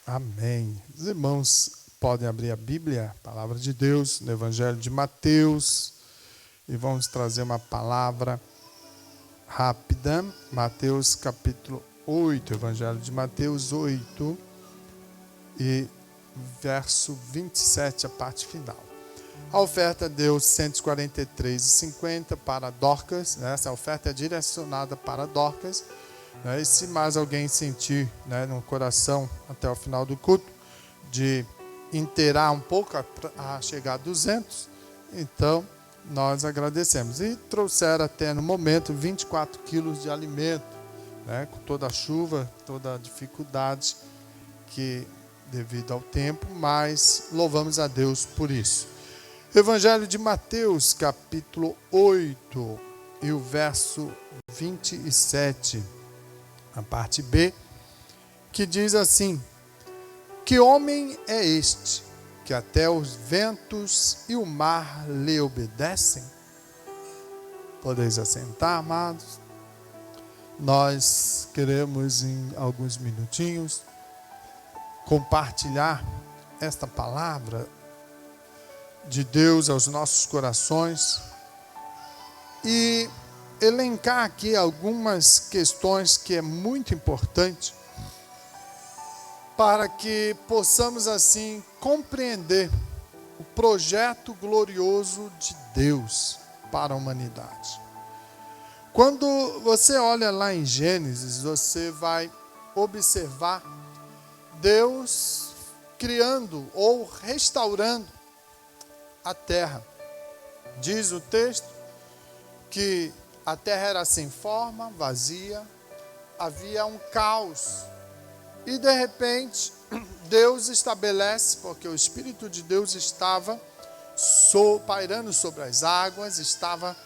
Amém. Os irmãos podem abrir a Bíblia, a palavra de Deus, no Evangelho de Mateus, e vamos trazer uma palavra rápida. Mateus capítulo 8, Evangelho de Mateus 8, e verso 27, a parte final. A oferta deu 143,50 para Dorcas, né? Essa oferta é direcionada para Dorcas. E se mais alguém sentir, no coração até o final do culto de inteirar um pouco a chegar a 200, então nós agradecemos. E trouxeram até no momento 24 quilos de alimento, com toda a chuva, toda a dificuldade que devido ao tempo, mas louvamos a Deus por isso. Evangelho de Mateus, capítulo 8, e o verso 27, a parte B, que diz assim: que homem é este, que até os ventos e o mar lhe obedecem? Podeis assentar, amados. Nós queremos, em alguns minutinhos, compartilhar esta palavra de Deus aos nossos corações e elencar aqui algumas questões que é muito importante para que possamos assim compreender o projeto glorioso de Deus para a humanidade. Quando você olha lá em Gênesis, você vai observar Deus criando ou restaurando a terra. Diz o texto que a terra era sem forma, vazia, havia um caos. E de repente, Deus estabelece, porque o Espírito de Deus estava pairando sobre as águas, estava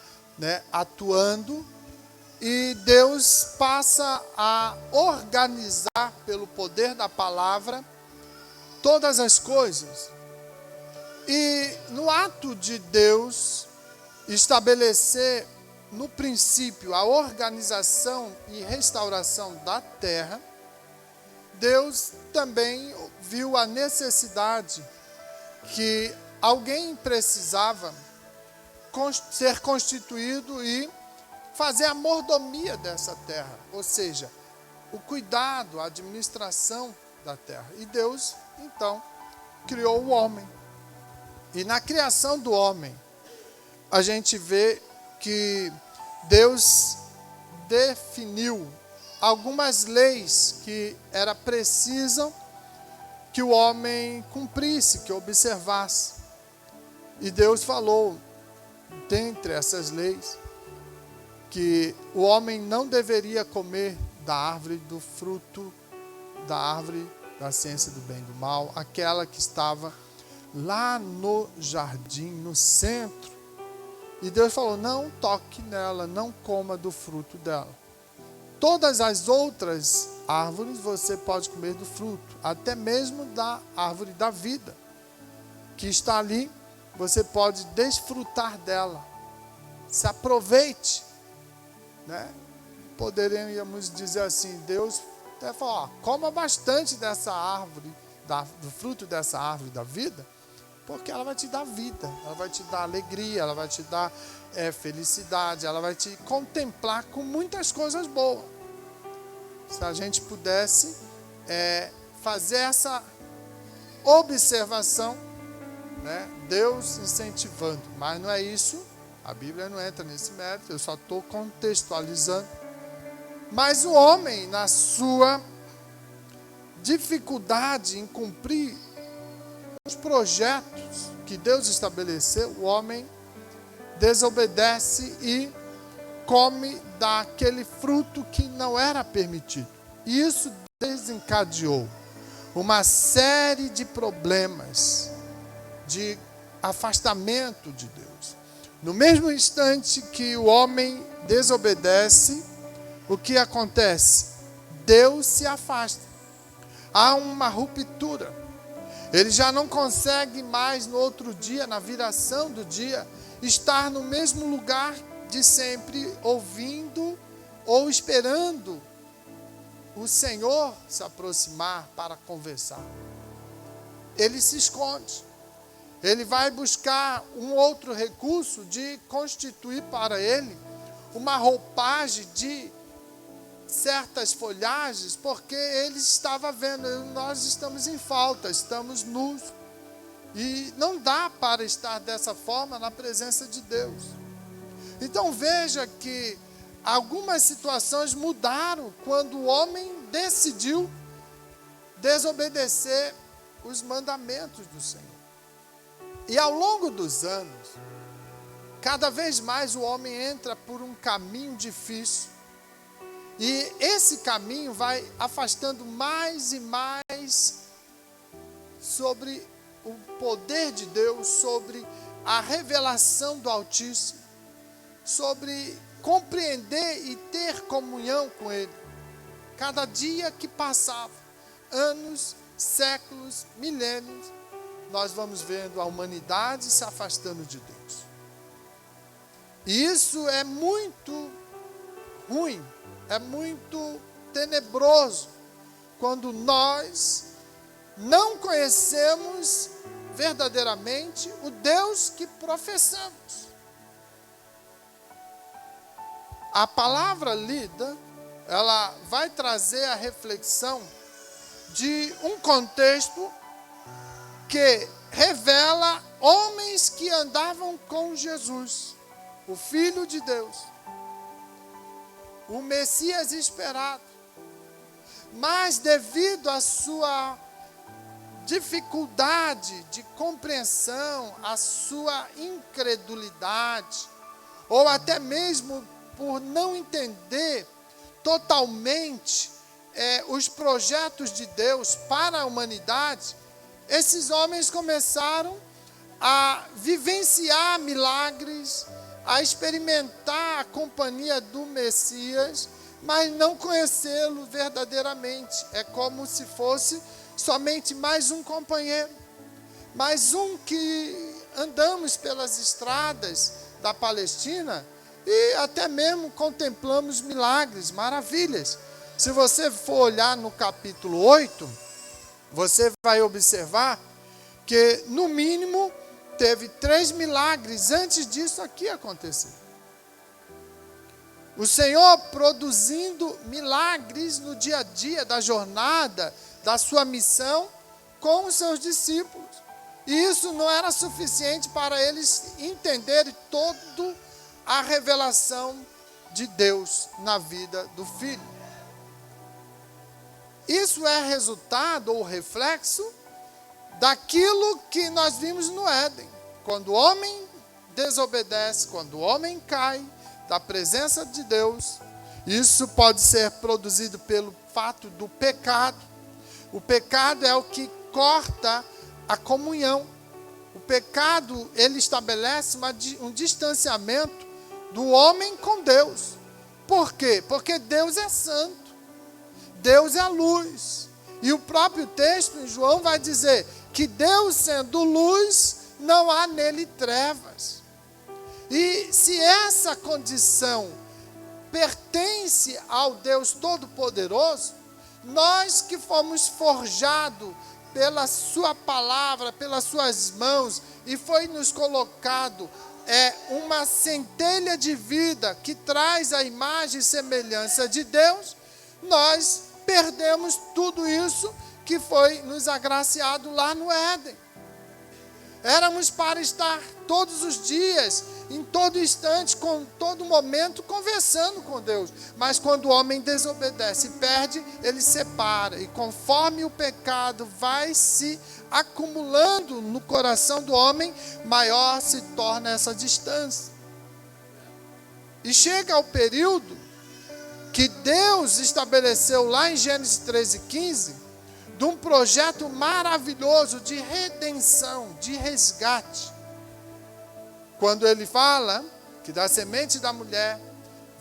atuando, e Deus passa a organizar, pelo poder da palavra, todas as coisas. E no ato de Deus estabelecer no princípio a organização e restauração da terra, Deus também viu a necessidade que alguém precisava ser constituído e fazer a mordomia dessa terra, ou seja, o cuidado, a administração da terra. E Deus, então, criou o homem. E na criação do homem, a gente vê que Deus definiu algumas leis que era preciso que o homem cumprisse, que observasse. E Deus falou, dentre essas leis, que o homem não deveria comer da árvore do fruto, da árvore da ciência do bem e do mal, aquela que estava lá no jardim, no centro. E Deus falou, não toque nela, não coma do fruto dela. Todas as outras árvores você pode comer do fruto, até mesmo da árvore da vida, que está ali, você pode desfrutar dela. Se aproveite. Poderíamos dizer assim, Deus até falou, coma bastante dessa árvore, do fruto dessa árvore da vida, porque ela vai te dar vida, ela vai te dar alegria, ela vai te dar felicidade, ela vai te contemplar com muitas coisas boas. Se a gente pudesse fazer essa observação, Deus incentivando, mas não é isso, a Bíblia não entra nesse mérito, eu só estou contextualizando. Mas o homem, na sua dificuldade em cumprir os projetos que Deus estabeleceu, o homem desobedece e come daquele fruto que não era permitido. E isso desencadeou uma série de problemas, de afastamento de Deus. No mesmo instante que o homem desobedece, o que acontece? Deus se afasta. Há uma ruptura. Ele já não consegue mais no outro dia, na viração do dia, estar no mesmo lugar de sempre, ouvindo ou esperando o Senhor se aproximar para conversar, ele se esconde. Ele vai buscar um outro recurso de constituir para ele uma roupagem de certas folhagens, porque ele estava vendo, nós estamos em falta, estamos nus. E não dá para estar dessa forma na presença de Deus. Então veja que algumas situações mudaram quando o homem decidiu desobedecer os mandamentos do Senhor. E ao longo dos anos, cada vez mais o homem entra por um caminho difícil. E esse caminho vai afastando mais e mais sobre o poder de Deus, sobre a revelação do Altíssimo, sobre compreender e ter comunhão com Ele. Cada dia que passava, anos, séculos, milênios, nós vamos vendo a humanidade se afastando de Deus. E isso é muito ruim, é muito tenebroso, quando nós não conhecemos verdadeiramente o Deus que professamos. A palavra lida, ela vai trazer a reflexão de um contexto que revela homens que andavam com Jesus, o Filho de Deus, o Messias esperado, mas devido à sua dificuldade de compreensão, à sua incredulidade, ou até mesmo por não entender totalmente os projetos de Deus para a humanidade, esses homens começaram a vivenciar milagres, a experimentar a companhia do Messias, mas não conhecê-lo verdadeiramente. É como se fosse somente mais um companheiro, mais um que andamos pelas estradas da Palestina e até mesmo contemplamos milagres, maravilhas. Se você for olhar no capítulo 8, você vai observar que, no mínimo, teve 3 milagres antes disso aqui acontecer. O Senhor produzindo milagres no dia a dia da jornada, da sua missão com os seus discípulos. E isso não era suficiente para eles entenderem toda a revelação de Deus na vida do Filho. Isso é resultado ou reflexo daquilo que nós vimos no Éden. Quando o homem desobedece, quando o homem cai da presença de Deus, isso pode ser produzido pelo fato do pecado. O pecado é o que corta a comunhão. O pecado, ele estabelece um distanciamento do homem com Deus. Por quê? Porque Deus é santo. Deus é luz. E o próprio texto em João vai dizer que Deus sendo luz, não há nele trevas. E se essa condição pertence ao Deus Todo-Poderoso, nós que fomos forjados pela sua palavra, pelas suas mãos, e foi nos colocado uma centelha de vida que traz a imagem e semelhança de Deus, nós perdemos tudo isso que foi nos agraciado lá no Éden. Éramos para estar todos os dias, em todo instante, com todo momento, conversando com Deus. Mas quando o homem desobedece e perde, ele separa. E conforme o pecado vai se acumulando no coração do homem, maior se torna essa distância. E chega ao período que Deus estabeleceu lá em Gênesis 13:15, de um projeto maravilhoso de redenção, de resgate. Quando ele fala que da semente da mulher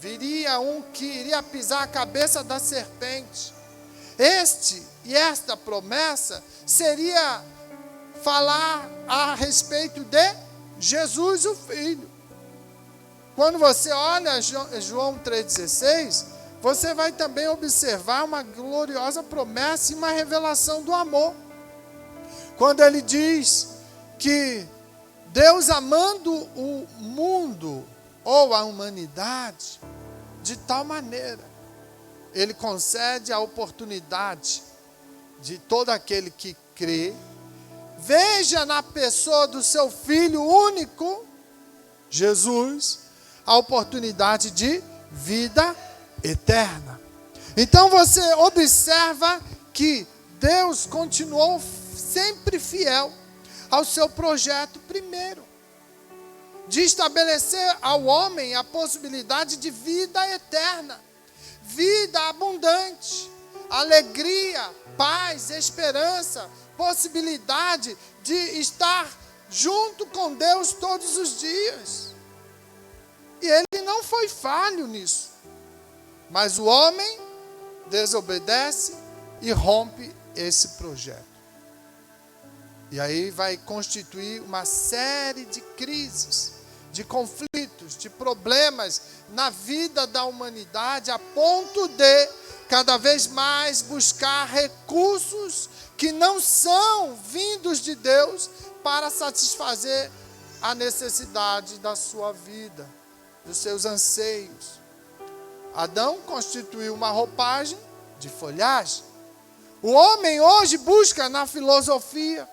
viria um que iria pisar a cabeça da serpente. Esta promessa seria falar a respeito de Jesus, o Filho. Quando você olha João 3,16, você vai também observar uma gloriosa promessa e uma revelação do amor. Quando ele diz que Deus, amando o mundo ou a humanidade de tal maneira, ele concede a oportunidade de todo aquele que crê, veja na pessoa do seu Filho único, Jesus, a oportunidade de vida eterna. Então você observa que Deus continuou sempre fiel ao seu projeto primeiro, de estabelecer ao homem a possibilidade de vida eterna, vida abundante, alegria, paz, esperança, possibilidade de estar junto com Deus todos os dias. E ele não foi falho nisso. Mas o homem desobedece e rompe esse projeto. E aí vai constituir uma série de crises, de conflitos, de problemas na vida da humanidade, a ponto de cada vez mais buscar recursos que não são vindos de Deus para satisfazer a necessidade da sua vida, dos seus anseios. Adão constituiu uma roupagem de folhagem. O homem hoje busca na filosofia,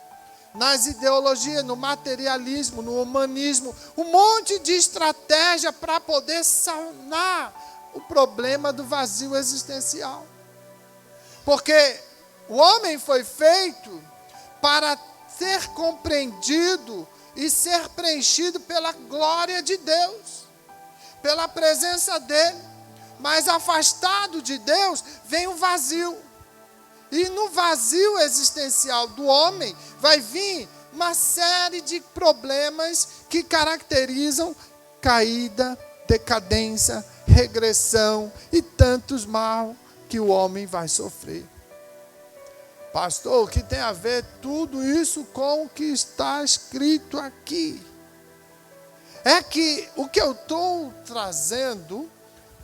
nas ideologias, no materialismo, no humanismo, um monte de estratégia para poder sanar o problema do vazio existencial. Porque o homem foi feito para ser compreendido e ser preenchido pela glória de Deus, pela presença dele. Mas afastado de Deus vem o vazio. E no vazio existencial do homem vai vir uma série de problemas que caracterizam caída, decadência, regressão e tantos mal que o homem vai sofrer. Pastor, o que tem a ver tudo isso com o que está escrito aqui? É que o que eu estou trazendo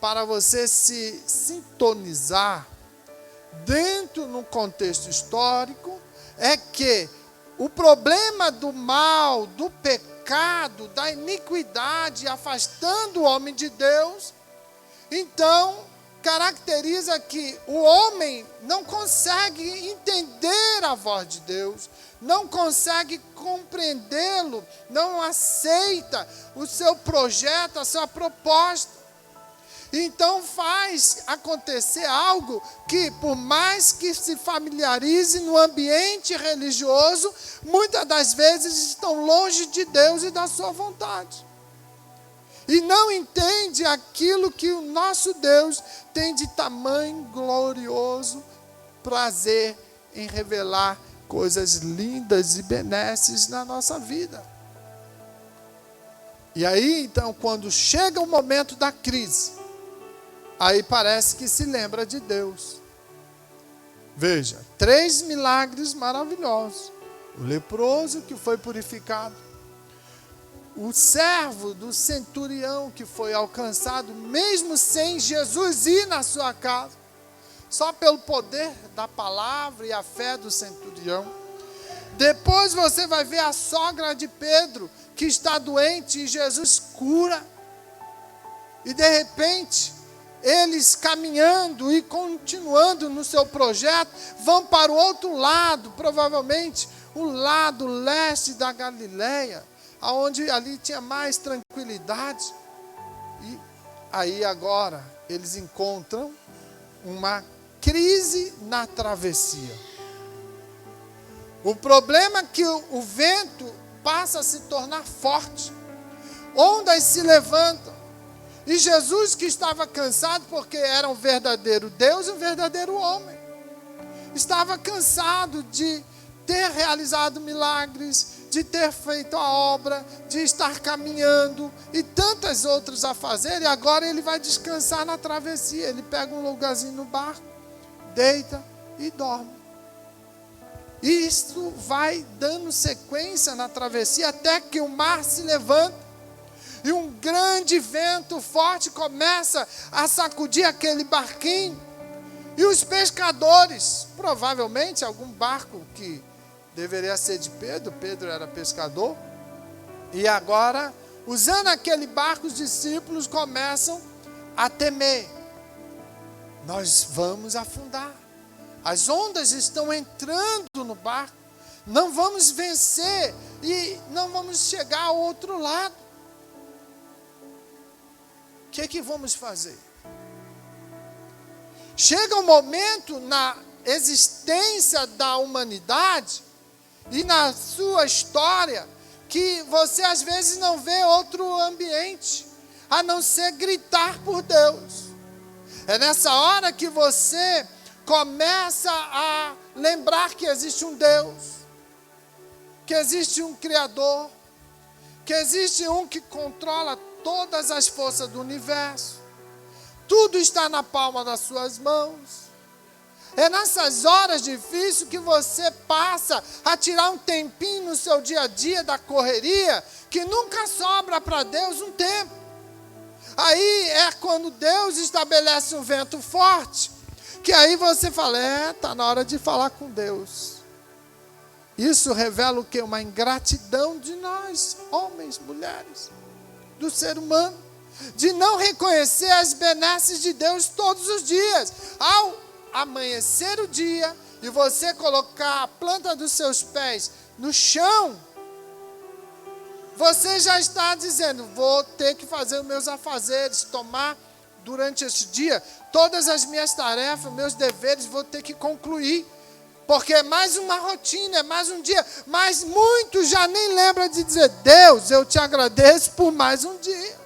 para você se sintonizar dentro no contexto histórico é que o problema do mal, do pecado, da iniquidade, afastando o homem de Deus, então caracteriza que o homem não consegue entender a voz de Deus, não consegue compreendê-lo, não aceita o seu projeto, a sua proposta. Então faz acontecer algo que, por mais que se familiarize no ambiente religioso, muitas das vezes estão longe de Deus e da sua vontade. E não entende aquilo que o nosso Deus tem de tamanho glorioso prazer em revelar coisas lindas e benesses na nossa vida. E aí, então, quando chega o momento da crise, aí parece que se lembra de Deus. Veja, 3 milagres maravilhosos. O leproso que foi purificado. O servo do centurião que foi alcançado, mesmo sem Jesus ir na sua casa. Só pelo poder da palavra e a fé do centurião. Depois você vai ver a sogra de Pedro, que está doente, e Jesus cura. E de repente, eles caminhando e continuando no seu projeto, vão para o outro lado, provavelmente o lado leste da Galileia, onde ali tinha mais tranquilidade. E aí agora eles encontram uma crise na travessia. O problema é que o vento passa a se tornar forte, ondas se levantam. E Jesus, que estava cansado, porque era um verdadeiro Deus e um verdadeiro homem, estava cansado de ter realizado milagres, de ter feito a obra, de estar caminhando e tantas outras a fazer, e agora ele vai descansar na travessia. Ele pega um lugarzinho no barco, deita e dorme. E isso vai dando sequência na travessia até que o mar se levanta. e um grande vento forte começa a sacudir aquele barquinho. E os pescadores, provavelmente algum barco que deveria ser de Pedro, Pedro era pescador, e agora, usando aquele barco, os discípulos começam a temer. Nós vamos afundar. As ondas estão entrando no barco. Não vamos vencer e não vamos chegar ao outro lado. O que vamos fazer? Chega um momento na existência da humanidade e na sua história que você às vezes não vê outro ambiente a não ser gritar por Deus. É nessa hora que você começa a lembrar que existe um Deus, que existe um Criador, que existe um que controla todas as forças do universo. Tudo está na palma das suas mãos. É nessas horas difíceis que você passa a tirar um tempinho no seu dia a dia da correria, que nunca sobra para Deus um tempo. Aí é quando Deus estabelece um vento forte, que aí você fala, está na hora de falar com Deus. Isso revela o quê? Uma ingratidão de nós, homens, mulheres, do ser humano, de não reconhecer as benesses de Deus todos os dias. Ao amanhecer o dia e você colocar a planta dos seus pés no chão, você já está dizendo, vou ter que fazer os meus afazeres, tomar durante esse dia todas as minhas tarefas, meus deveres, vou ter que concluir. Porque é mais uma rotina, é mais um dia. Mas muitos já nem lembram de dizer, Deus, eu te agradeço por mais um dia.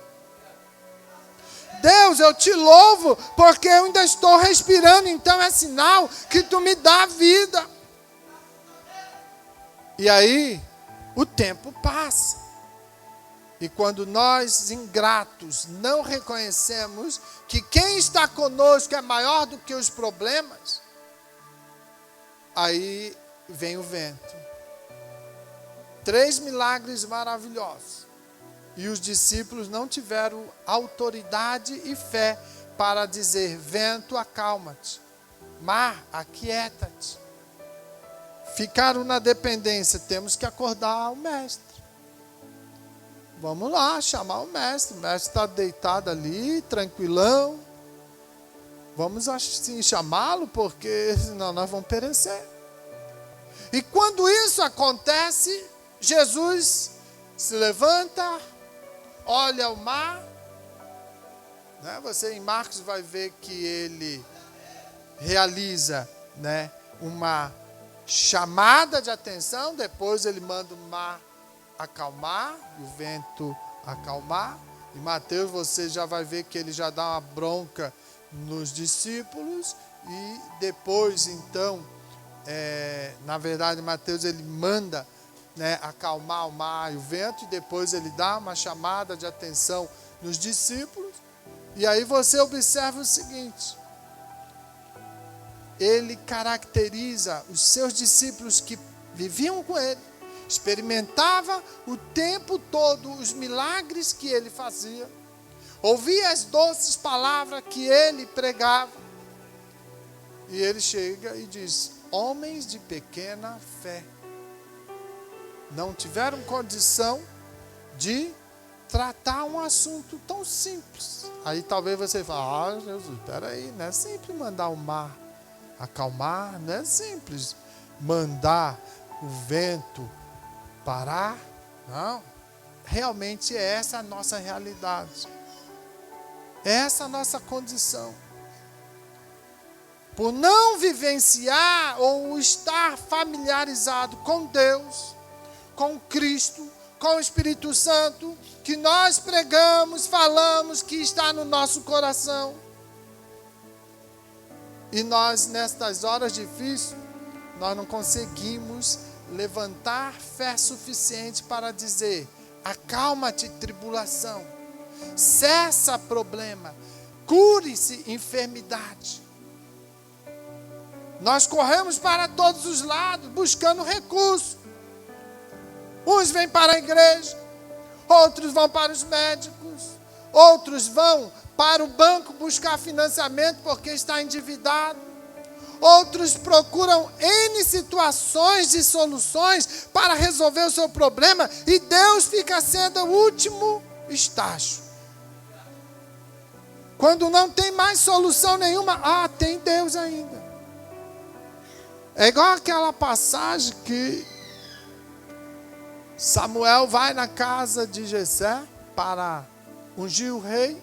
Deus, eu te louvo porque eu ainda estou respirando, então é sinal que tu me dá vida. E aí, o tempo passa. E quando nós, ingratos, não reconhecemos que quem está conosco é maior do que os problemas, aí vem o vento. 3 milagres maravilhosos. E os discípulos não tiveram autoridade e fé para dizer, vento, acalma-te. Mar, aquieta-te. Ficaram na dependência, temos que acordar o mestre. Vamos lá, chamar o mestre está deitado ali, tranquilão. Vamos assim chamá-lo, porque senão nós vamos perecer. E quando isso acontece, Jesus se levanta, olha o mar. Né? Você em Marcos vai ver que ele realiza, né, uma chamada de atenção, depois ele manda o mar acalmar, o vento acalmar. Em Mateus você já vai ver que ele já dá uma bronca nos discípulos e depois então, na verdade Mateus ele manda, né, acalmar o mar e o vento e depois ele dá uma chamada de atenção nos discípulos. E aí você observa o seguinte, ele caracteriza os seus discípulos que viviam com ele, experimentava o tempo todo os milagres que ele fazia, ouvia as doces palavras que ele pregava, e ele chega e diz, homens de pequena fé, não tiveram condição de tratar um assunto tão simples. Aí talvez você fale, Jesus, peraí, não é simples mandar o mar acalmar, não é simples mandar o vento parar. Não, realmente é essa a nossa realidade, é essa a nossa condição. Por não vivenciar ou estar familiarizado com Deus, com Cristo, com o Espírito Santo, que nós pregamos, falamos, que está no nosso coração. E nós, nestas horas difíceis, nós não conseguimos levantar fé suficiente para dizer, acalma-te, tribulação, cessa problema, cure-se enfermidade. Nós corremos para todos os lados, buscando recursos. Uns vêm para a igreja, outros vão para os médicos, outros vão para o banco buscar financiamento porque está endividado. Outros procuram N situações de soluções para resolver o seu problema e Deus fica sendo o último estágio. Quando não tem mais solução nenhuma, tem Deus ainda. É igual aquela passagem que Samuel vai na casa de Jessé para ungir o rei.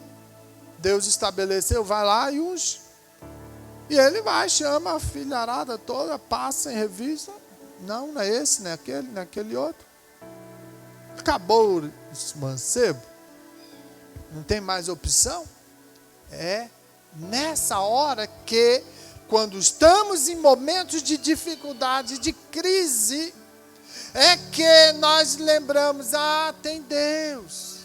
Deus estabeleceu, vai lá e unge. E ele vai, chama a filharada toda, passa em revista. Não é esse, não é aquele, não é aquele outro. Acabou esse mancebo. Não tem mais opção. É nessa hora que, quando estamos em momentos de dificuldade, de crise, é que nós lembramos, tem Deus.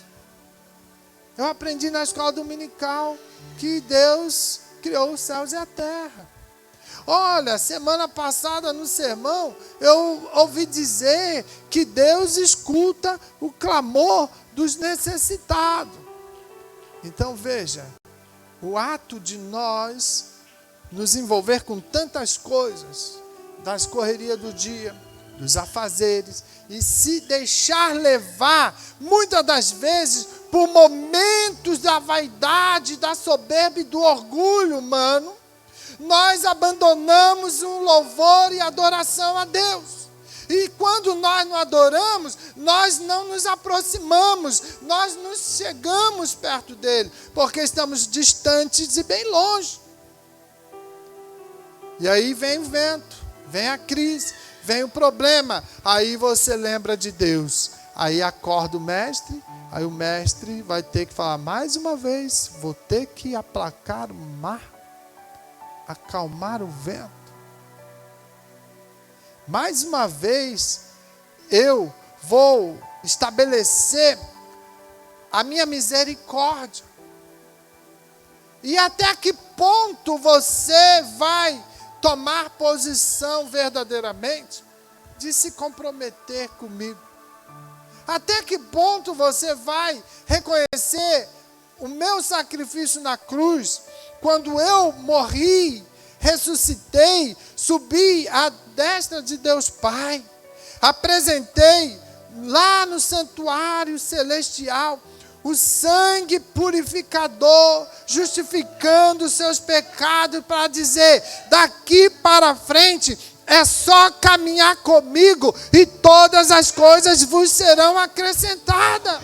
Eu aprendi na escola dominical que Deus criou os céus e a terra. Olha, semana passada no sermão, eu ouvi dizer que Deus escuta o clamor dos necessitados. Então veja, o ato de nós nos envolver com tantas coisas, das correrias do dia, dos afazeres, e se deixar levar, muitas das vezes, por momentos da vaidade, da soberba e do orgulho humano, nós abandonamos um louvor e adoração a Deus. E quando nós não adoramos, nós não nos aproximamos, nós nos chegamos perto dele, porque estamos distantes e bem longe. E aí vem o vento, vem a crise, vem o problema, aí você lembra de Deus. Aí acorda o mestre, aí o mestre vai ter que falar mais uma vez, vou ter que aplacar o mar, acalmar o vento. Mais uma vez, eu vou estabelecer a minha misericórdia. E até que ponto você vai tomar posição verdadeiramente de se comprometer comigo? Até que ponto você vai reconhecer o meu sacrifício na cruz, quando eu morri, ressuscitei, subi à destra de Deus Pai, apresentei lá no santuário celestial o sangue purificador, justificando os seus pecados, para dizer, daqui para frente, é só caminhar comigo e todas as coisas vos serão acrescentadas.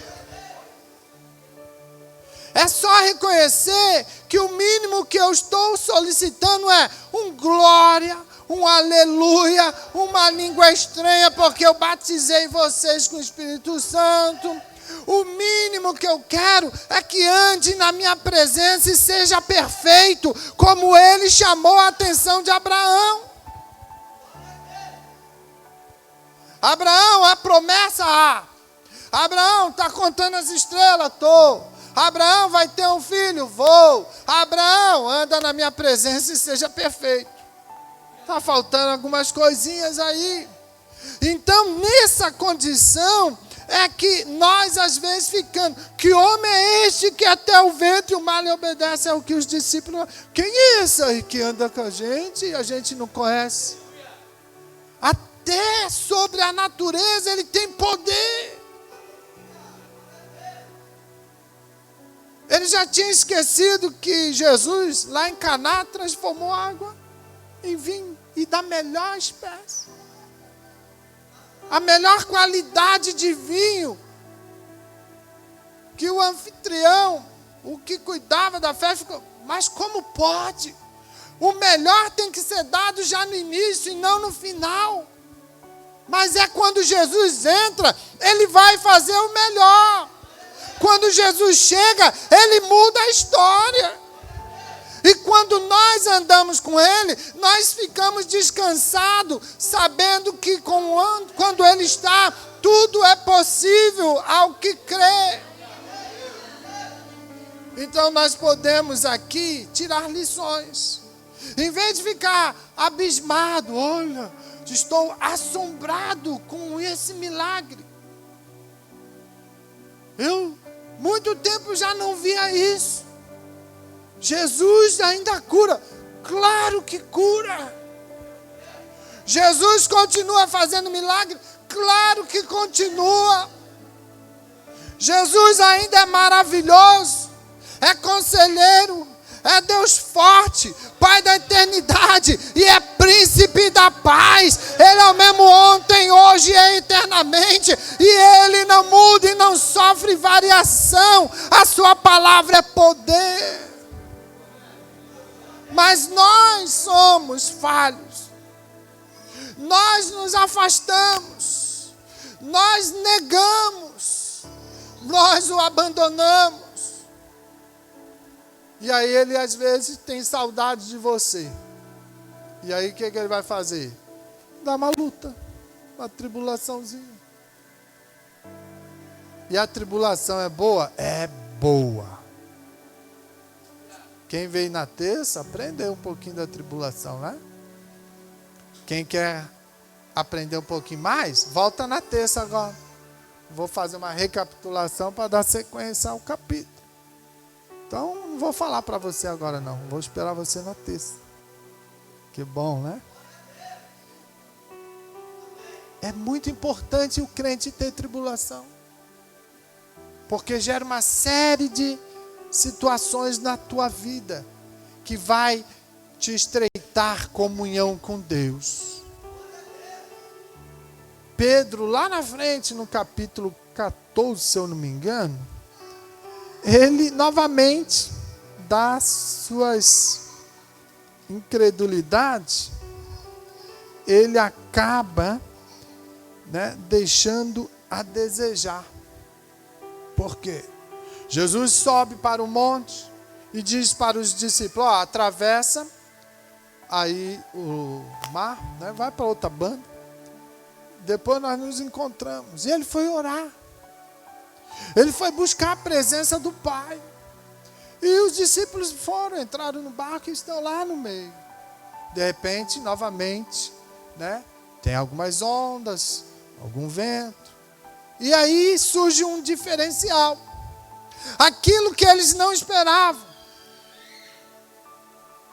É só reconhecer que o mínimo que eu estou solicitando é um glória, um aleluia, uma língua estranha, porque eu batizei vocês com o Espírito Santo. O mínimo que eu quero é que ande na minha presença e seja perfeito, como ele chamou a atenção de Abraão. Abraão, a promessa há. Abraão, está contando as estrelas? Estou. Abraão, vai ter um filho? Vou. Abraão, anda na minha presença e seja perfeito. Está faltando algumas coisinhas aí. Então, nessa condição, é que nós às vezes ficamos, que homem é este que até o vento e o mar lhe obedece? É o que os discípulos, quem é esse aí que anda com a gente e a gente não conhece? Até sobre a natureza ele tem poder. Ele já tinha esquecido que Jesus, lá em Caná, transformou água em vinho, e da melhor espécie. A melhor qualidade de vinho, que o anfitrião, o que cuidava da festa, ficou, mas como pode? O melhor tem que ser dado já no início e não no final. Mas é quando Jesus entra, ele vai fazer o melhor. Quando Jesus chega, ele muda a história. E quando nós andamos com ele, nós ficamos descansados, sabendo que quando ele está, tudo é possível ao que crê. Então nós podemos aqui tirar lições. Em vez de ficar abismado, olha, estou assombrado com esse milagre. Eu, muito tempo já não via isso. Jesus ainda cura. Claro que cura. Jesus continua fazendo milagre. Claro que continua. Jesus ainda é maravilhoso. É conselheiro. É Deus forte, Pai da eternidade e é príncipe da paz. Ele é o mesmo ontem, hoje e eternamente. E Ele não muda e não sofre variação. A sua palavra é poder. Mas nós somos falhos. Nós nos afastamos. Nós negamos. Nós o abandonamos. E aí ele às vezes tem saudade de você. E aí o que ele vai fazer? Dá uma luta, uma tribulaçãozinha. E a tribulação é boa? É boa. Quem veio na terça, aprendeu um pouquinho da tribulação, né? Quem quer aprender um pouquinho mais, volta na terça agora. Vou fazer uma recapitulação para dar sequência ao capítulo. Então, não vou falar para você agora não. Vou esperar você na terça. Que bom, né? É muito importante o crente ter tribulação. Porque gera uma série de situações na tua vida que vai te estreitar comunhão com Deus. Pedro, lá na frente, no capítulo 14, se eu não me engano, ele novamente, das suas incredulidades, ele acaba, né, deixando a desejar. Por quê? Jesus sobe para o monte e diz para os discípulos, ó, atravessa aí o mar, né, vai para outra banda, depois nós nos encontramos. E ele foi orar. Ele foi buscar a presença do Pai. E os discípulos entraram no barco e estão lá no meio. De repente, novamente, né, tem algumas ondas, algum vento. E aí surge um diferencial. Aquilo que eles não esperavam.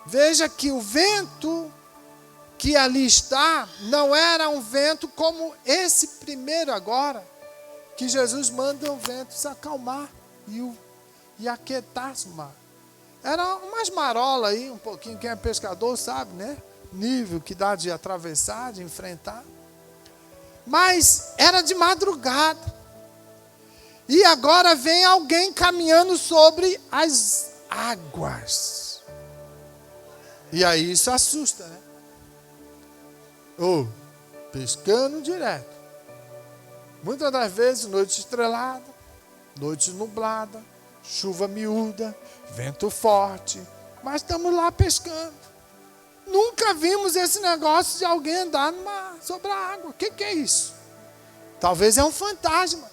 Veja que o vento que ali está não era um vento como esse primeiro agora, que Jesus manda o vento se acalmar e aquietar-se o mar. Era umas marolas aí, um pouquinho, quem é pescador sabe, né? Nível que dá de atravessar, de enfrentar. Mas era de madrugada. E agora vem alguém caminhando sobre as águas. E aí isso assusta, né? Pescando direto. Muitas das vezes, noite estrelada, noite nublada, chuva miúda, vento forte, mas estamos lá pescando. Nunca vimos esse negócio de alguém andar sobre a água. O que é isso? Talvez é um fantasma.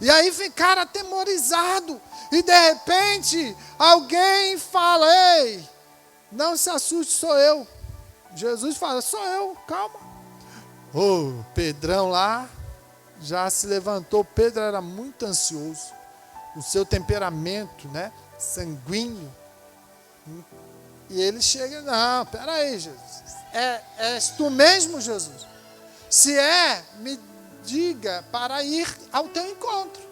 E aí ficaram atemorizados. E de repente, alguém fala, ei, não se assuste, sou eu. Jesus fala, sou eu, calma. Pedrão lá, já se levantou. Pedro era muito ansioso. O seu temperamento, né, sanguíneo. E ele chega, não, peraí, Jesus. És tu mesmo, Jesus? Se é, me diga para ir ao teu encontro.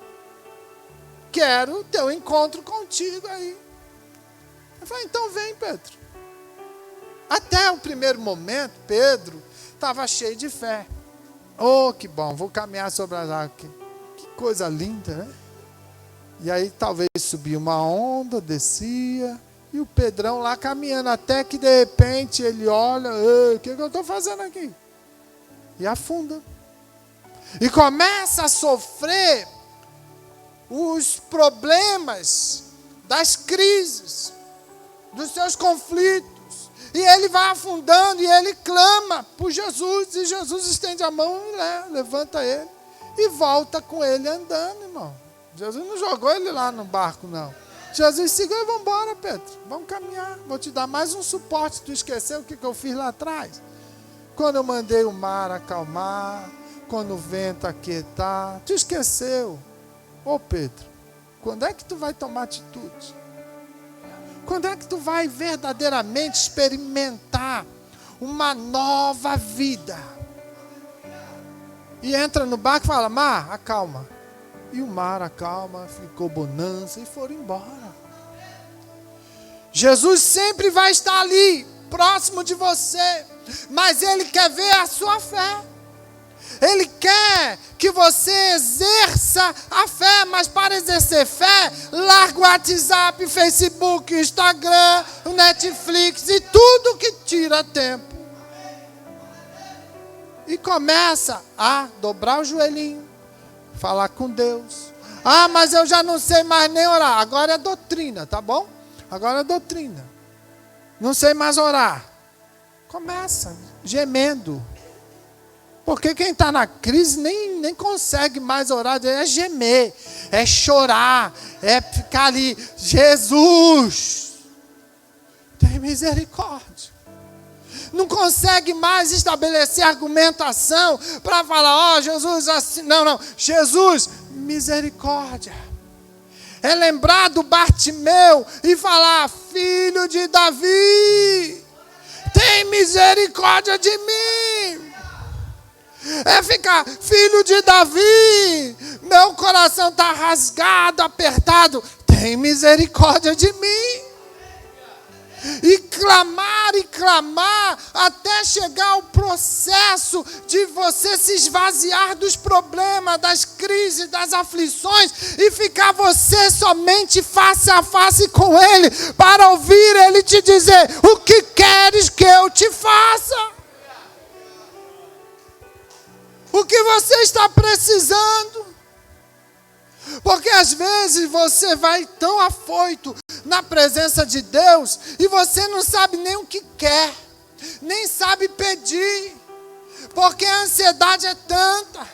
Quero o teu encontro contigo aí. Eu falei, então vem, Pedro. Até o primeiro momento, Pedro estava cheio de fé. Que bom, vou caminhar sobre as águas. Que coisa linda, né? E aí talvez subia uma onda, descia, e o Pedrão lá caminhando, até que de repente ele olha, o que eu estou fazendo aqui? E afunda. E começa a sofrer os problemas das crises, dos seus conflitos. E ele vai afundando e ele clama por Jesus. E Jesus estende a mão e levanta ele. E volta com ele andando, irmão. Jesus não jogou ele lá no barco, não. Jesus segurou e vamos embora, Pedro. Vamos caminhar. Vou te dar mais um suporte. Tu esqueceu o que eu fiz lá atrás? Quando eu mandei o mar acalmar, quando o vento aquietar. Tu esqueceu. Ô Pedro, quando é que tu vai tomar atitude? Quando é que tu vai verdadeiramente experimentar uma nova vida? E entra no barco e fala, mar, acalma. E o mar acalma, ficou bonança e foram embora. Jesus sempre vai estar ali, próximo de você, mas Ele quer ver a sua fé. Ele quer que você exerça a fé, mas para exercer fé, larga o WhatsApp, Facebook, Instagram, o Netflix e tudo que tira tempo. E começa a dobrar o joelhinho, falar com Deus. Ah, mas eu já não sei mais nem orar. Agora é doutrina, tá bom? Agora é doutrina. Não sei mais orar. Começa gemendo. Porque quem está na crise nem consegue mais orar. É gemer, é chorar, é ficar ali. Jesus, tem misericórdia. Não consegue mais estabelecer argumentação para falar, ó, Jesus, assim. Não. Jesus, misericórdia. É lembrar do Bartimeu e falar, filho de Davi, tem misericórdia de mim. É ficar, filho de Davi, meu coração está rasgado, apertado, tem misericórdia de mim. E clamar, até chegar ao processo de você se esvaziar dos problemas, das crises, das aflições, e ficar você somente face a face com Ele, para ouvir Ele te dizer, o que queres que eu te faça? O que você está precisando? Porque às vezes você vai tão afoito na presença de Deus e você não sabe nem o que quer, nem sabe pedir, porque a ansiedade é tanta,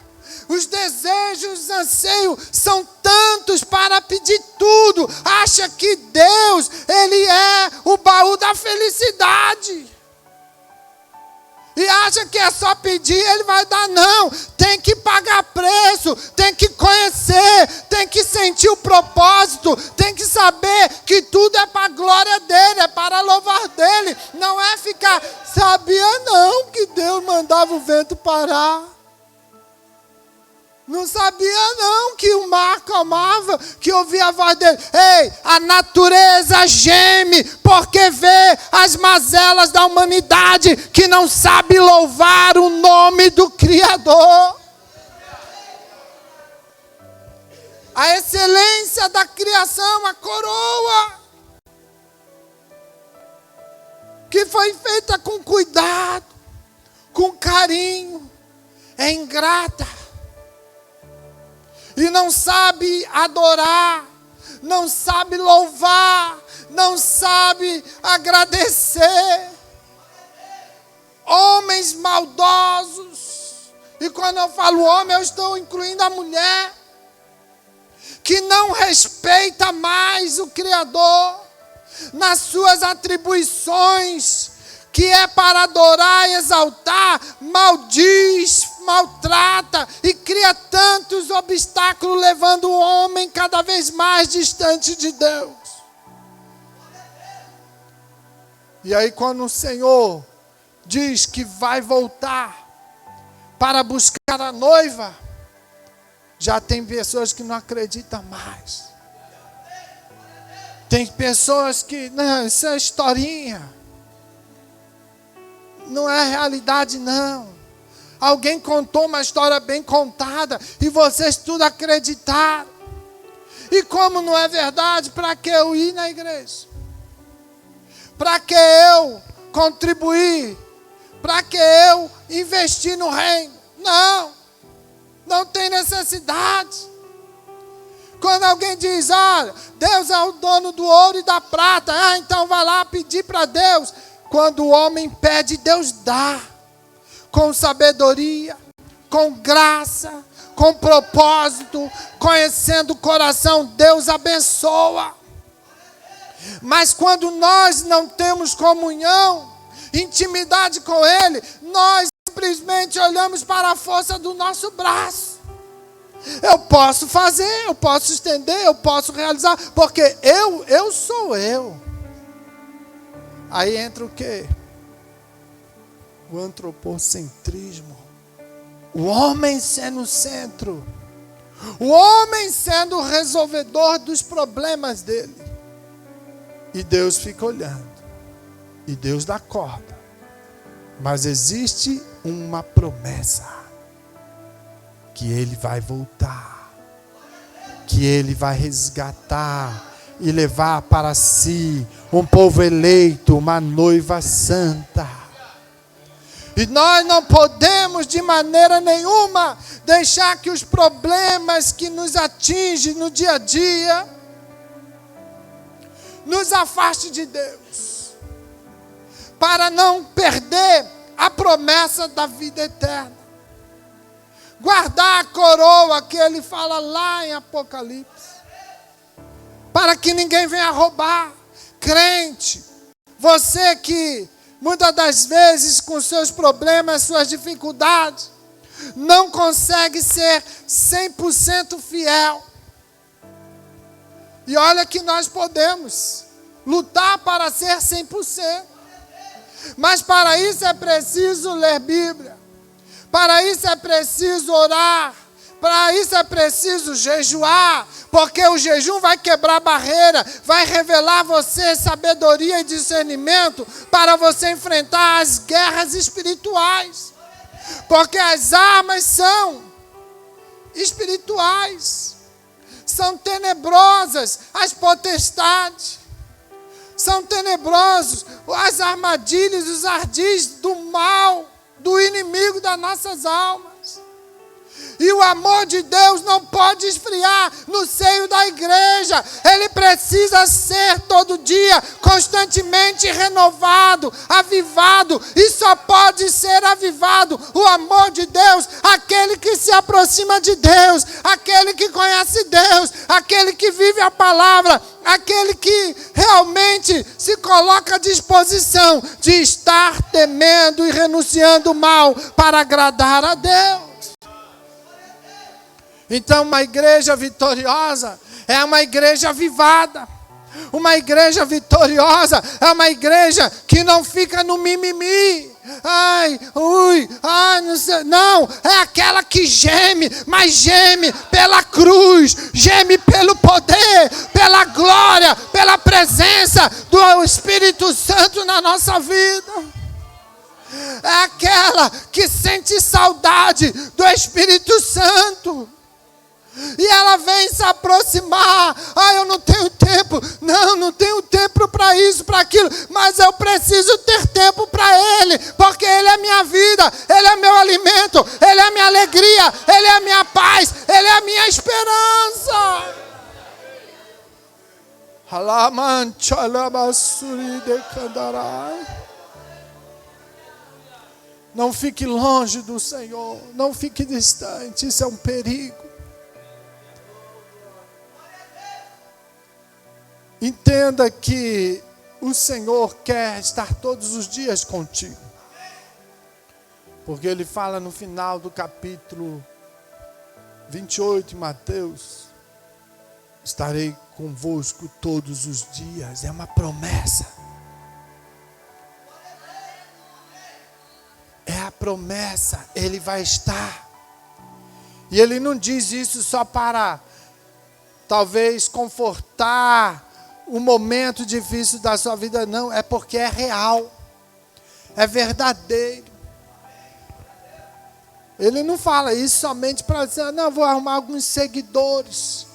os desejos, os anseios são tantos para pedir tudo. Acha que Deus, Ele é o baú da felicidade. E acha que é só pedir, Ele vai dar. Não, tem que pagar preço, tem que conhecer, tem que sentir o propósito, tem que saber que tudo é para a glória dEle, é para louvar dEle. Não é ficar, sabia não que Deus mandava o vento parar. Não sabia não que o mar acalmava, que ouvia a voz dele. Ei, a natureza geme porque vê as mazelas da humanidade que não sabe louvar o nome do Criador. A excelência da criação, a coroa, que foi feita com cuidado, com carinho, é ingrata. E não sabe adorar, não sabe louvar, não sabe agradecer. Homens maldosos, e quando eu falo homem, eu estou incluindo a mulher, que não respeita mais o Criador nas suas atribuições, que é para adorar e exaltar, maldiz, maltrata e cria tantos obstáculos, levando o homem cada vez mais distante de Deus. E aí quando o Senhor diz que vai voltar para buscar a noiva, já tem pessoas que não acreditam mais. Tem pessoas que, não, isso é historinha. Não é realidade, não. Alguém contou uma história bem contada e vocês tudo acreditaram. E como não é verdade, para que eu ir na igreja? Para que eu contribuir? Para que eu investir no reino? Não tem necessidade. Quando alguém diz, olha, Deus é o dono do ouro e da prata, então vai lá pedir para Deus. Quando o homem pede, Deus dá, com sabedoria, com graça, com propósito, conhecendo o coração, Deus abençoa. Mas quando nós não temos comunhão, intimidade com Ele, nós simplesmente olhamos para a força do nosso braço. Eu posso fazer, eu posso estender, eu posso realizar, porque eu sou eu. Aí entra o quê? O antropocentrismo. O homem sendo o centro. O homem sendo o resolvedor dos problemas dele. E Deus fica olhando. E Deus dá corda. Mas existe uma promessa. Que Ele vai voltar. Que Ele vai resgatar. E levar para si um povo eleito, uma noiva santa. E nós não podemos de maneira nenhuma deixar que os problemas que nos atingem no dia a dia nos afaste de Deus, para não perder a promessa da vida eterna. Guardar a coroa que ele fala lá em Apocalipse, para que ninguém venha roubar. Crente, você que muitas das vezes, com seus problemas, suas dificuldades, não consegue ser 100% fiel. E olha que nós podemos lutar para ser 100%. Mas para isso é preciso ler Bíblia. Para isso é preciso orar. Para isso é preciso jejuar, porque o jejum vai quebrar barreira, vai revelar a você sabedoria e discernimento para você enfrentar as guerras espirituais. Porque as armas são espirituais, são tenebrosas as potestades, são tenebrosos as armadilhas, os ardis do mal, do inimigo das nossas almas. E o amor de Deus não pode esfriar no seio da igreja. Ele precisa ser todo dia, constantemente renovado, avivado. E só pode ser avivado o amor de Deus, aquele que se aproxima de Deus, aquele que conhece Deus, aquele que vive a palavra, aquele que realmente se coloca à disposição de estar temendo e renunciando o mal para agradar a Deus. Então, uma igreja vitoriosa é uma igreja avivada. Uma igreja vitoriosa é uma igreja que não fica no mimimi. Não sei. Não, é aquela que geme, mas geme pela cruz, geme pelo poder, pela glória, pela presença do Espírito Santo na nossa vida. É aquela que sente saudade do Espírito Santo. E ela vem se aproximar. Eu não tenho tempo. Não tenho tempo para isso, para aquilo. Mas eu preciso ter tempo para Ele. Porque Ele é minha vida. Ele é meu alimento. Ele é minha alegria. Ele é a minha paz. Ele é a minha esperança. Não fique longe do Senhor. Não fique distante. Isso é um perigo. Entenda que o Senhor quer estar todos os dias contigo. Porque Ele fala no final do capítulo 28 em Mateus: estarei convosco todos os dias. É uma promessa. É a promessa. Ele vai estar. E Ele não diz isso só para talvez confortar o momento difícil da sua vida, não. É porque é real. É verdadeiro. Ele não fala isso somente para dizer, não, vou arrumar alguns seguidores.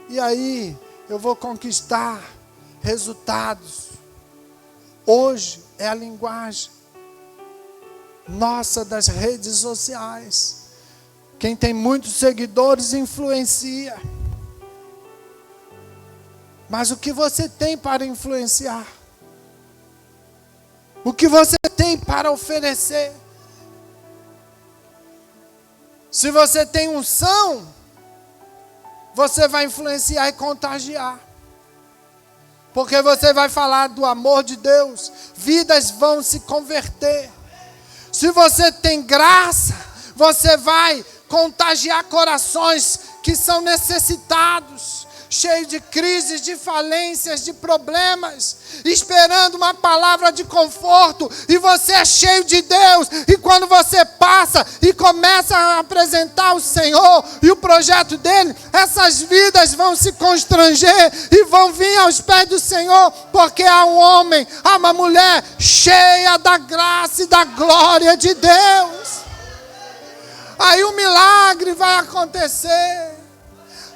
E aí eu vou conquistar resultados. Hoje é a linguagem nossa das redes sociais. Quem tem muitos seguidores influencia. Mas o que você tem para influenciar? O que você tem para oferecer? Se você tem unção, você vai influenciar e contagiar. Porque você vai falar do amor de Deus, vidas vão se converter. Se você tem graça, você vai contagiar corações que são necessitados, cheios de crises, de falências, de problemas, esperando uma palavra de conforto, e você é cheio de Deus, e quando você passa e começa a apresentar o Senhor e o projeto dele, essas vidas vão se constranger e vão vir aos pés do Senhor, porque há um homem, há uma mulher cheia da graça e da glória de Deus. Aí o milagre vai acontecer.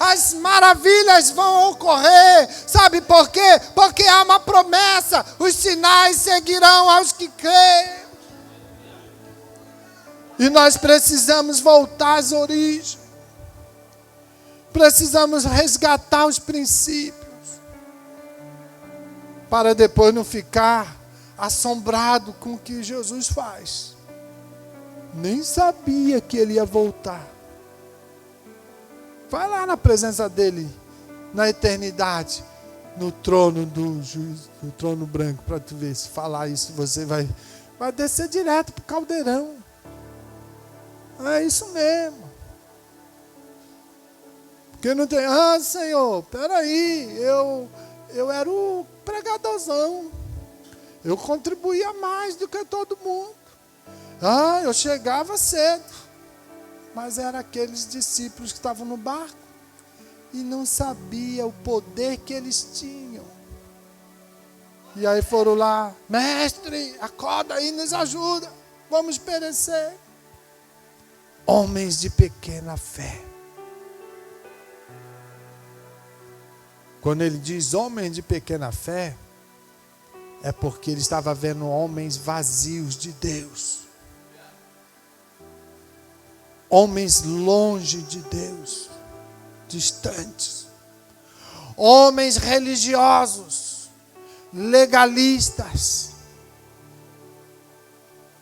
As maravilhas vão ocorrer. Sabe por quê? Porque há uma promessa. Os sinais seguirão aos que creem. E nós precisamos voltar às origens. Precisamos resgatar os princípios. Para depois não ficar assombrado com o que Jesus faz. Nem sabia que ele ia voltar. Vai lá na presença dele, na eternidade, no trono do juiz, no trono branco, para tu ver. Se falar isso, você vai descer direto para o caldeirão. É isso mesmo. Porque não tem, Senhor, peraí, eu era o pregadorzão. Eu contribuía mais do que todo mundo. Eu chegava cedo. Mas eram aqueles discípulos que estavam no barco e não sabiam o poder que eles tinham. E aí foram lá, mestre, acorda aí, nos ajuda, vamos perecer. Homens de pequena fé. Quando ele diz homens de pequena fé, é porque ele estava vendo homens vazios de Deus. Homens longe de Deus, distantes. Homens religiosos, legalistas,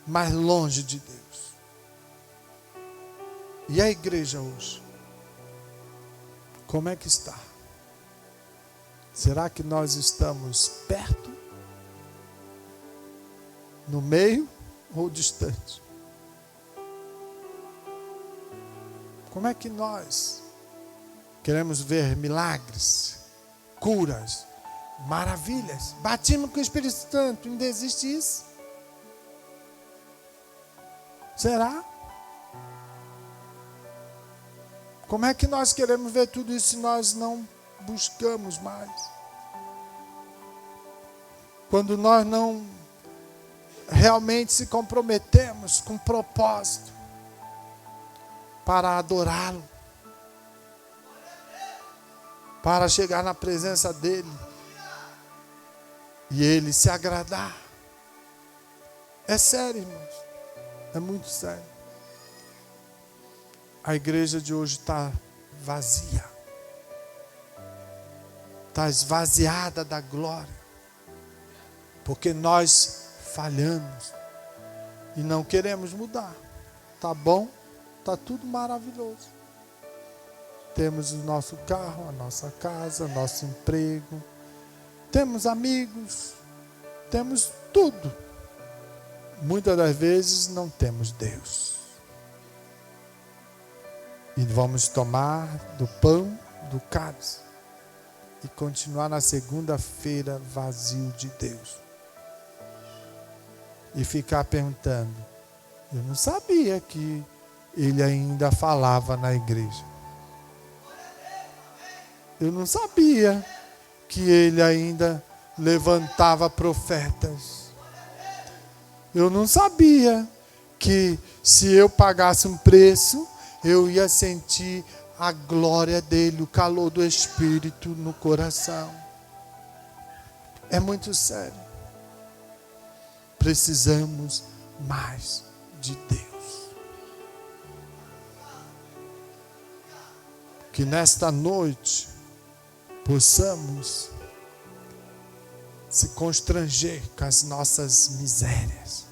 mas longe de Deus. E a igreja hoje? Como é que está? Será que nós estamos perto? No meio ou distante? Como é que nós queremos ver milagres, curas, maravilhas? Batismo com o Espírito Santo, ainda existe isso? Será? Como é que nós queremos ver tudo isso se nós não buscamos mais? Quando nós não realmente se comprometemos com propósito para adorá-lo, para chegar na presença dele e ele se agradar. É sério, irmãos, é muito sério. A igreja de hoje está vazia, está esvaziada da glória, porque nós falhamos e não queremos mudar. Tá bom? Está tudo maravilhoso. Temos o nosso carro, a nossa casa, nosso emprego. Temos amigos. Temos tudo. Muitas das vezes não temos Deus. E vamos tomar do pão, do cálice. E continuar na segunda-feira vazio de Deus. E ficar perguntando, eu não sabia que ele ainda falava na igreja. Eu não sabia que ele ainda levantava profetas. Eu não sabia que se eu pagasse um preço, eu ia sentir a glória dele, o calor do Espírito no coração. É muito sério. Precisamos mais de Deus. Que nesta noite possamos se constranger com as nossas misérias.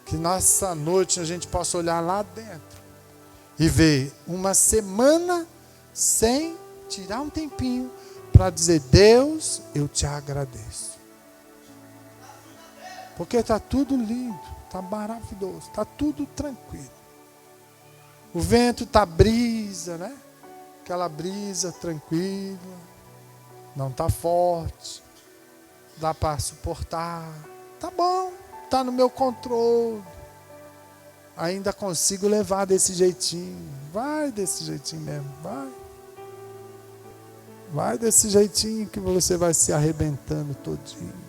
Que nessa noite a gente possa olhar lá dentro e ver uma semana sem tirar um tempinho para dizer, Deus, eu te agradeço. Porque está tudo lindo, está maravilhoso, está tudo tranquilo. O vento tá brisa, né? Aquela brisa tranquila, não tá forte, dá para suportar. Tá bom, tá no meu controle. Ainda consigo levar desse jeitinho. Vai desse jeitinho mesmo, vai. Vai desse jeitinho que você vai se arrebentando todinho.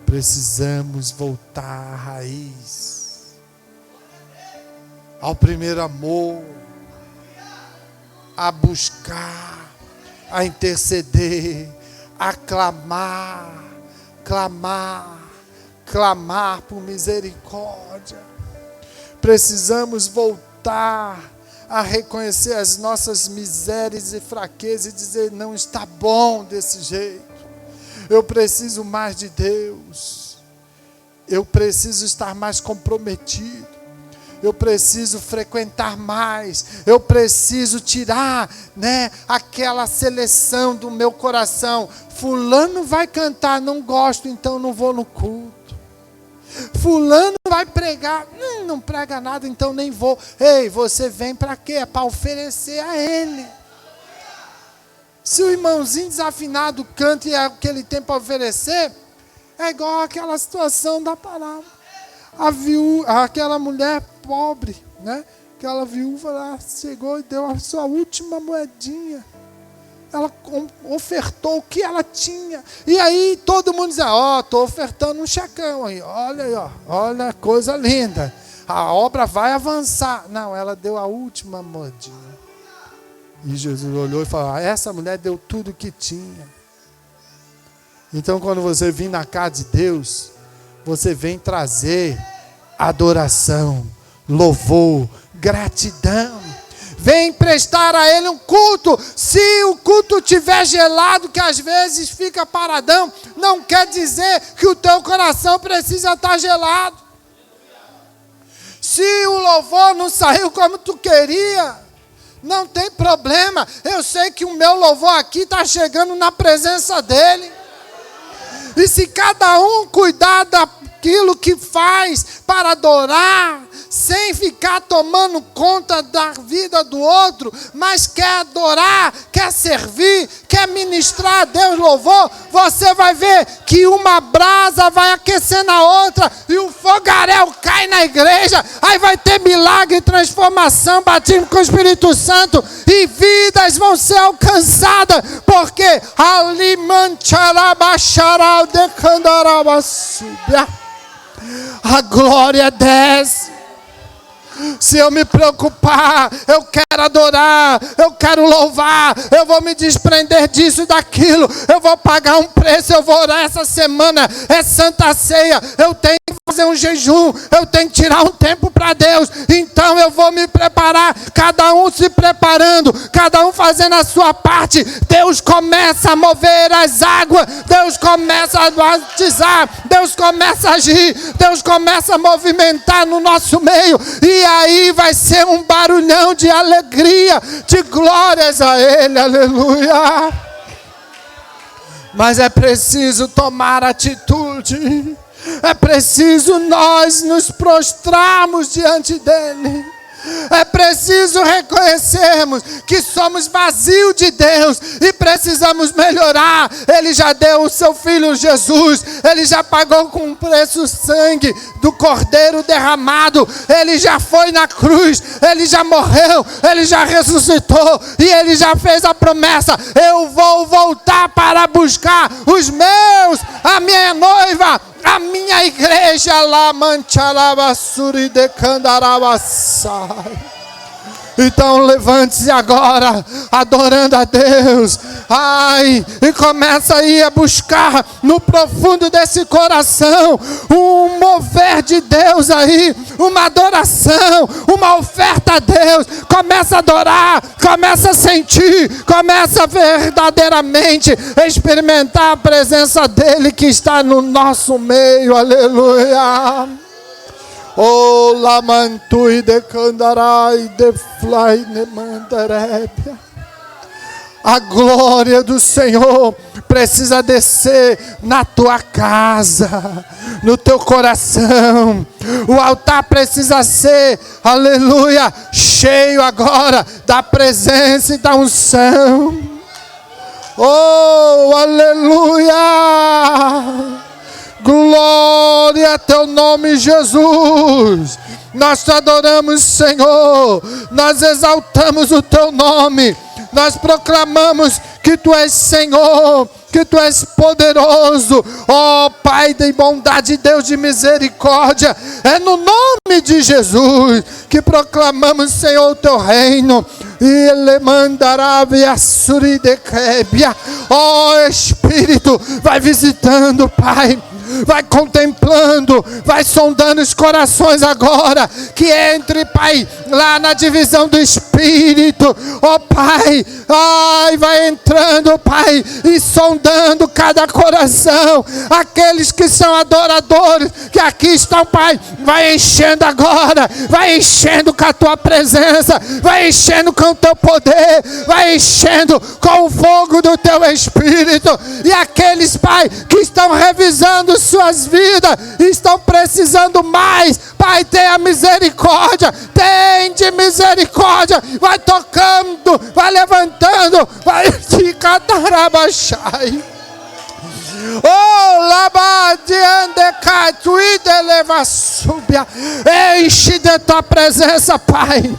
Precisamos voltar à raiz, ao primeiro amor, a buscar, a interceder, a clamar, clamar por misericórdia. Precisamos voltar a reconhecer as nossas misérias e fraquezas e dizer, não está bom desse jeito. Eu preciso mais de Deus. Eu preciso estar mais comprometido. Eu preciso frequentar mais. Eu preciso tirar, aquela seleção do meu coração. Fulano vai cantar, não gosto, então não vou no culto. Fulano vai pregar, não prega nada, então nem vou. Ei, você vem para quê? É para oferecer a ele. Se o irmãozinho desafinado canta e é o que ele tem para oferecer, é igual aquela situação da palavra. Aquela mulher pobre, aquela viúva lá chegou e deu a sua última moedinha. Ela ofertou o que ela tinha. E aí todo mundo dizia, estou ofertando um checão aí. Olha aí, olha, coisa linda. A obra vai avançar. Não, ela deu a última moedinha. E Jesus olhou e falou, essa mulher deu tudo o que tinha. Então quando você vir na casa de Deus, você vem trazer adoração, louvor, gratidão. Vem prestar a Ele um culto. Se o culto estiver gelado, que às vezes fica paradão, não quer dizer que o teu coração precisa estar gelado. Se o louvor não saiu como tu queria, não tem problema. Eu sei que o meu louvor aqui está chegando na presença dEle. E se cada um cuidar daquilo que faz para adorar, sem ficar tomando conta da vida do outro, mas quer adorar, quer servir, quer ministrar a Deus louvor, você vai ver que uma brasa vai aquecendo a outra e o fogaréu cai na igreja, aí vai ter milagre, transformação, batismo com o Espírito Santo e vidas vão ser alcançadas, porque a glória desce. Se eu me preocupar, eu quero adorar, eu quero louvar, eu vou me desprender disso e daquilo, eu vou pagar um preço, eu vou orar essa semana, é Santa Ceia, eu tenho que fazer um jejum, eu tenho que tirar um tempo para Deus, então eu vou me preparar, cada um se preparando, cada um fazendo a sua parte, Deus começa a mover as águas, Deus começa a batizar, Deus começa a agir, Deus começa a movimentar no nosso meio, e aí vai ser um barulhão de alegria, de glórias a Ele, aleluia. Mas é preciso tomar atitude, é preciso nós nos prostrarmos diante dEle. É preciso reconhecermos que somos vazios de Deus e precisamos melhorar. Ele já deu o seu Filho Jesus, Ele já pagou com um preço sangue do Cordeiro derramado, Ele já foi na cruz, Ele já morreu, Ele já ressuscitou e Ele já fez a promessa, eu vou voltar para buscar os meus, a minha noiva, a minha igreja lá, manchalabasuri de candarabassai. Então levante-se agora, adorando a Deus. Ai, e começa aí a buscar no profundo desse coração um mover de Deus aí, uma adoração, uma oferta a Deus. Começa a adorar, começa a sentir, começa verdadeiramente a experimentar a presença dEle que está no nosso meio. Aleluia. Oh, lamantui de candarai de fly ne mandarébia. A glória do Senhor precisa descer na tua casa, no teu coração. O altar precisa ser, aleluia, cheio agora da presença e da unção. Oh, aleluia! Glória a teu nome, Jesus. Nós te adoramos, Senhor. Nós exaltamos o teu nome. Nós proclamamos que tu és Senhor, que tu és poderoso. Ó Pai de bondade, Deus de misericórdia. É no nome de Jesus que proclamamos, Senhor, o teu reino. E ele mandará via suridecébia. Ó Espírito, vai visitando, Pai. Vai contemplando, vai sondando os corações agora, que entre, Pai, lá na divisão do Espírito, ó Pai, ai, vai entrando, Pai, e sondando cada coração, aqueles que são adoradores, que aqui estão, Pai, vai enchendo agora, vai enchendo com a tua presença, vai enchendo com o teu poder, vai enchendo com o fogo do teu Espírito, e aqueles, Pai, que estão revisando suas vidas, estão precisando mais, Pai, tenha misericórdia, tem de misericórdia, vai tocando, vai levantando, vai te catarabachai. Oh, enche de tua presença, Pai.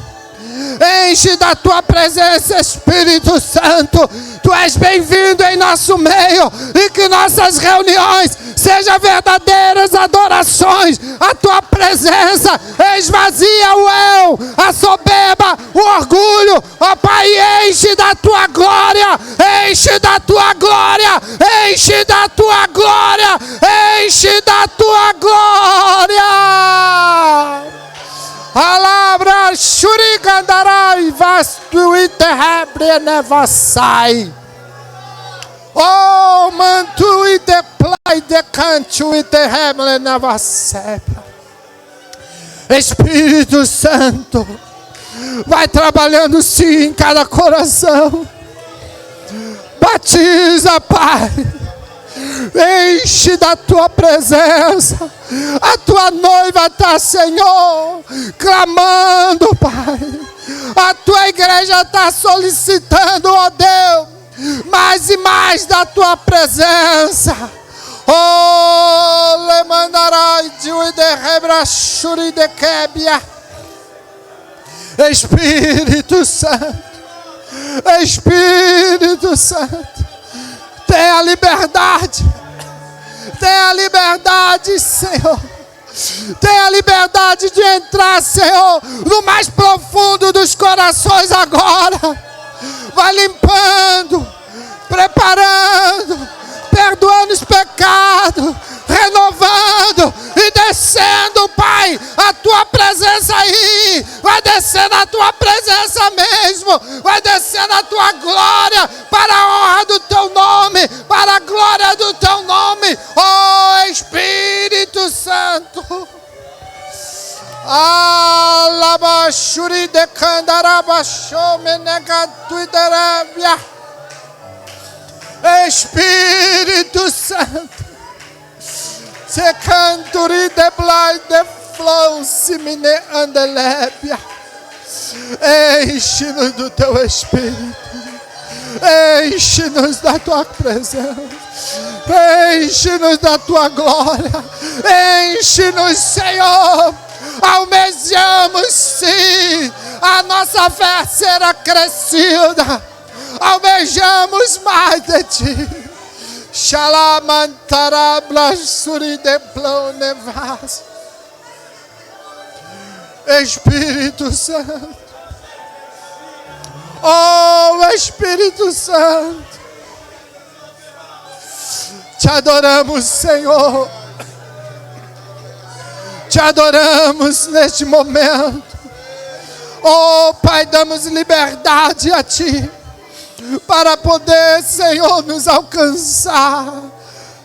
Enche da tua presença, Espírito Santo. Tu és bem-vindo em nosso meio, e que nossas reuniões sejam verdadeiras adorações. A tua presença esvazia o eu, a soberba, o orgulho. Ó Pai, enche da tua glória, enche da tua glória, enche da tua glória, enche da tua glória. Palavra shurigandarai vastu itehebre nevassai. Oh, mantu iteplai de cantu itehebre nevassai. Espírito Santo, vai trabalhando sim em cada coração. Batiza, Pai. Enche da tua presença. A tua noiva está, Senhor, clamando, Pai. A tua igreja está solicitando, ó Deus, mais e mais da tua presença. Oh, le mandarai de rebra de quebia. Espírito Santo, Espírito Santo, tenha liberdade. Tenha liberdade, Senhor. Tenha liberdade de entrar, Senhor, no mais profundo dos corações agora. Vai limpando, preparando, perdoando os pecados, renovando e descendo, Pai, a tua presença aí. Vai descendo a tua presença mesmo. Vai descendo a tua glória para a honra do teu nome, para a glória do teu nome, ó Espírito Santo. Alabashuri de candarabasho menegatuiderabia. Espírito Santo, se canturi de blai de flow simine andelébia. Enche-nos do teu Espírito, enche-nos da tua presença, enche-nos da tua glória, enche-nos, Senhor. Almejamos sim a nossa fé ser acrescida, almejamos mais de ti. Espírito Santo, oh Espírito Santo, te adoramos, Senhor, te adoramos neste momento. Oh Pai, damos liberdade a ti, para poder, Senhor, nos alcançar.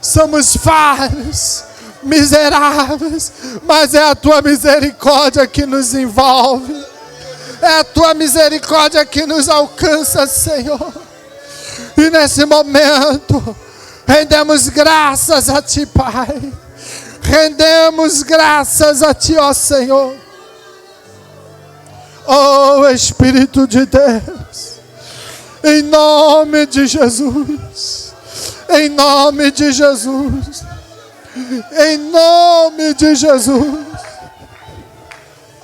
Somos falhos, miseráveis, mas é a tua misericórdia que nos envolve, é a tua misericórdia que nos alcança, Senhor. E nesse momento, rendemos graças a Ti, Pai. Rendemos graças a Ti, ó Senhor. Oh Espírito de Deus, em nome de Jesus, em nome de Jesus, em nome de Jesus.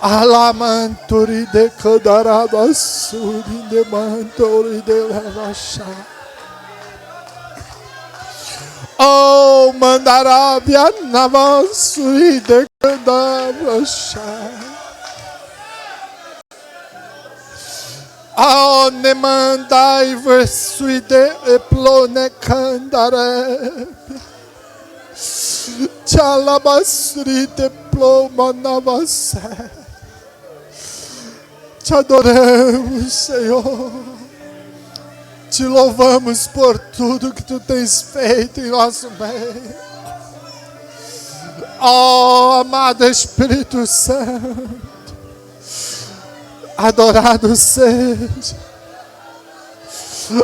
Alamanturi de Kadarabasuri de Mantori de Levachá. Oh, Mandarabia Navasuri de Kadarabachá. Oh, Nemandai Versuide Eplone Kandare. Chalabasuri de Ploma Navasé. Te adoramos, Senhor. Te louvamos por tudo que Tu tens feito em nosso meio. Oh, amado Espírito Santo, adorado seja,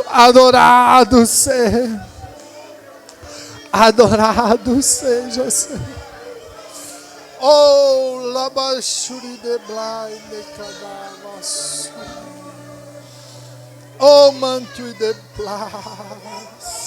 adorado seja, adorado seja, Senhor. Oh, labashuri de blai de cadavas. Oh, manto de blas.